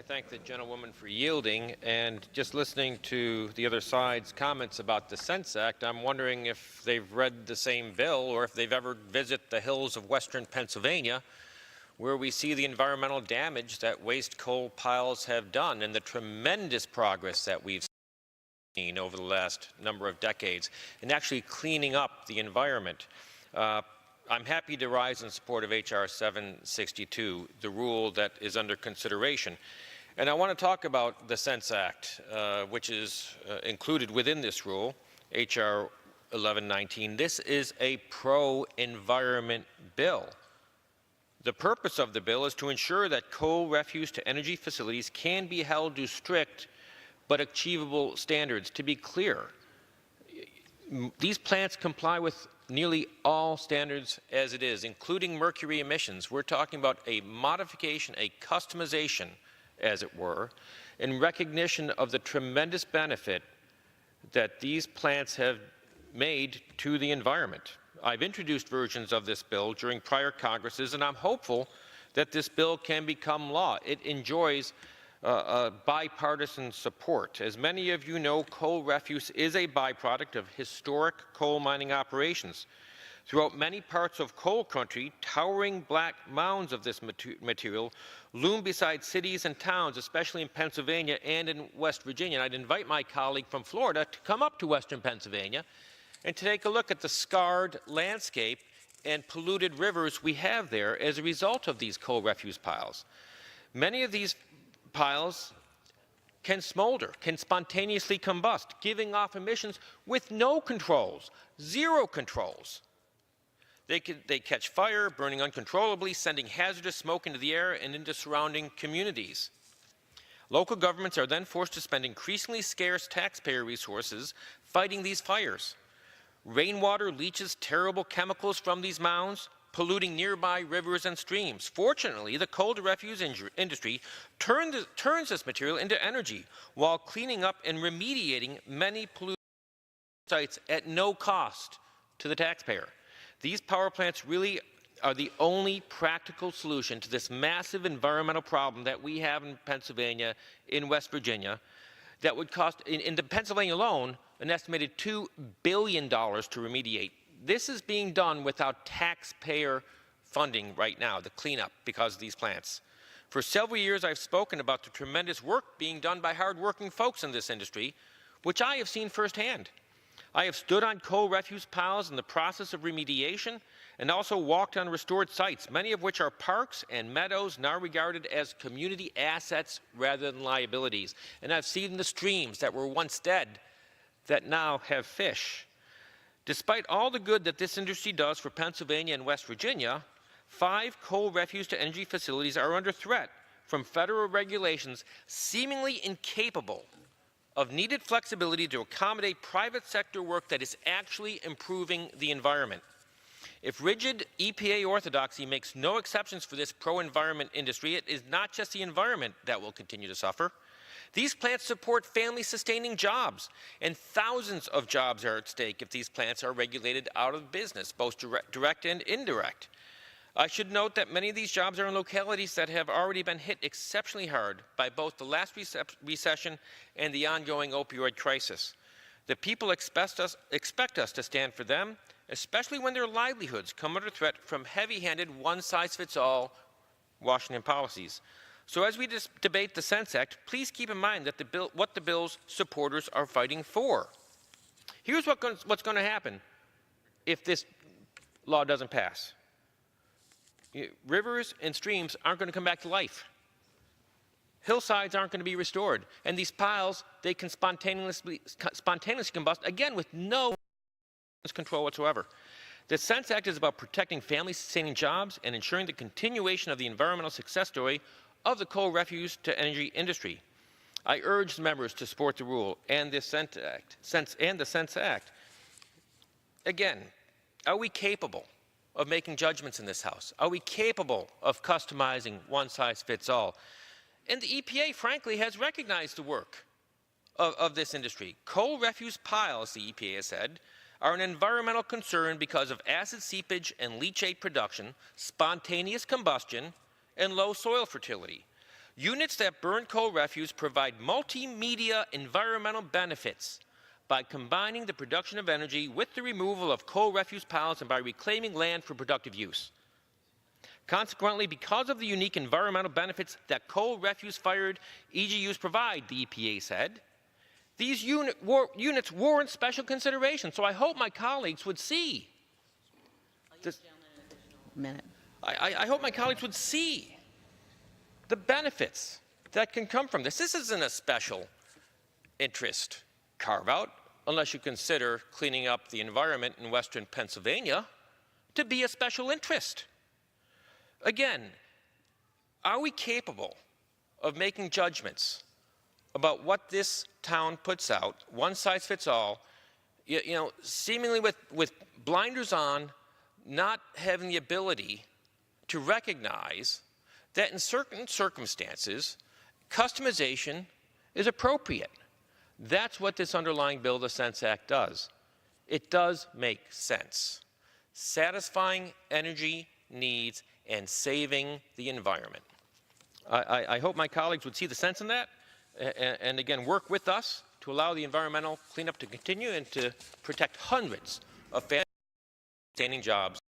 thank the gentlewoman for yielding, and just listening to the other side's comments about the Sense Act, I'm wondering if they've read the same bill or if they've ever visited the hills of western Pennsylvania, where we see the environmental damage that waste coal piles have done and the tremendous progress that we've seen over the last number of decades in actually cleaning up the environment. I'm happy to rise in support of H.R. 762, the rule that is under consideration. And I want to talk about the Sense Act, which is included within this rule, H.R. 1119. This is a pro-environment bill. The purpose of the bill is to ensure that coal refuse to energy facilities can be held to strict but achievable standards. To be clear, these plants comply with nearly all standards as it is, including mercury emissions. We're talking about a modification, a customization, as it were, in recognition of the tremendous benefit that these plants have made to the environment. I've introduced versions of this bill during prior Congresses, and I'm hopeful that this bill can become law. It enjoys bipartisan support. As many of you know, coal refuse is a byproduct of historic coal mining operations. Throughout many parts of coal country, towering black mounds of this material loom beside cities and towns, especially in Pennsylvania and in West Virginia. And I'd invite my colleague from Florida to come up to western Pennsylvania and to take a look at the scarred landscape and polluted rivers we have there as a result of these coal refuse piles. Many of these piles can smolder, can spontaneously combust, giving off emissions with no controls, zero controls. They catch fire, burning uncontrollably, sending hazardous smoke into the air and into surrounding communities. Local governments are then forced to spend increasingly scarce taxpayer resources fighting these fires. Rainwater leaches terrible chemicals from these mounds, polluting nearby rivers and streams. Fortunately, the coal to refuse industry turns this material into energy while cleaning up and remediating many polluted sites at no cost to the taxpayer. These power plants really are the only practical solution to this massive environmental problem that we have in Pennsylvania, in West Virginia, that would cost, in Pennsylvania alone, an estimated $2 billion to remediate. This is being done without taxpayer funding right now, the cleanup, because of these plants. For several years, I've spoken about the tremendous work being done by hardworking folks in this industry, which I have seen firsthand. I have stood on coal refuse piles in the process of remediation and also walked on restored sites, many of which are parks and meadows now regarded as community assets rather than liabilities. And I've seen the streams that were once dead that now have fish. Despite all the good that this industry does for Pennsylvania and West Virginia, 5 coal refuse to energy facilities are under threat from federal regulations seemingly incapable of needed flexibility to accommodate private sector work that is actually improving the environment. If rigid EPA orthodoxy makes no exceptions for this pro-environment industry, it is not just the environment that will continue to suffer. These plants support family-sustaining jobs, and thousands of jobs are at stake if these plants are regulated out of business, both direct and indirect. I should note that many of these jobs are in localities that have already been hit exceptionally hard by both the last recession and the ongoing opioid crisis. The people expect us to stand for them, especially when their livelihoods come under threat from heavy-handed, one-size-fits-all Washington policies. So as we debate the Sense Act, please keep in mind that what the bill's supporters are fighting for. Here's what's going to happen if this law doesn't pass. Rivers and streams aren't going to come back to life. Hillsides aren't going to be restored. And these piles, they can spontaneously combust, again, with no control whatsoever. The Sense Act is about protecting family-sustaining jobs and ensuring the continuation of the environmental success story of the coal refuse to energy industry. I urge members to support the rule and the Sense Act. Again, are we capable of making judgments in this House? Are we capable of customizing one-size-fits-all? And the EPA, frankly, has recognized the work of this industry. Coal refuse piles, the EPA has said, are an environmental concern because of acid seepage and leachate production, spontaneous combustion, and low soil fertility. Units that burn coal refuse provide multimedia environmental benefits by combining the production of energy with the removal of coal refuse piles and by reclaiming land for productive use. Consequently, because of the unique environmental benefits that coal refuse-fired EGUs provide, the EPA said, these units warrant special consideration. So I hope my colleagues would see this. I hope my colleagues would see the benefits that can come from this. This isn't a special interest carve-out, unless you consider cleaning up the environment in western Pennsylvania to be a special interest. Again, are we capable of making judgments about what this town puts out, one size fits all, seemingly with blinders on, not having the ability to recognize that in certain circumstances, customization is appropriate. That's what this underlying Bill of the Sense Act does. It does make sense. Satisfying energy needs and saving the environment. I hope my colleagues would see the sense in that and again, work with us to allow the environmental cleanup to continue and to protect hundreds of sustaining jobs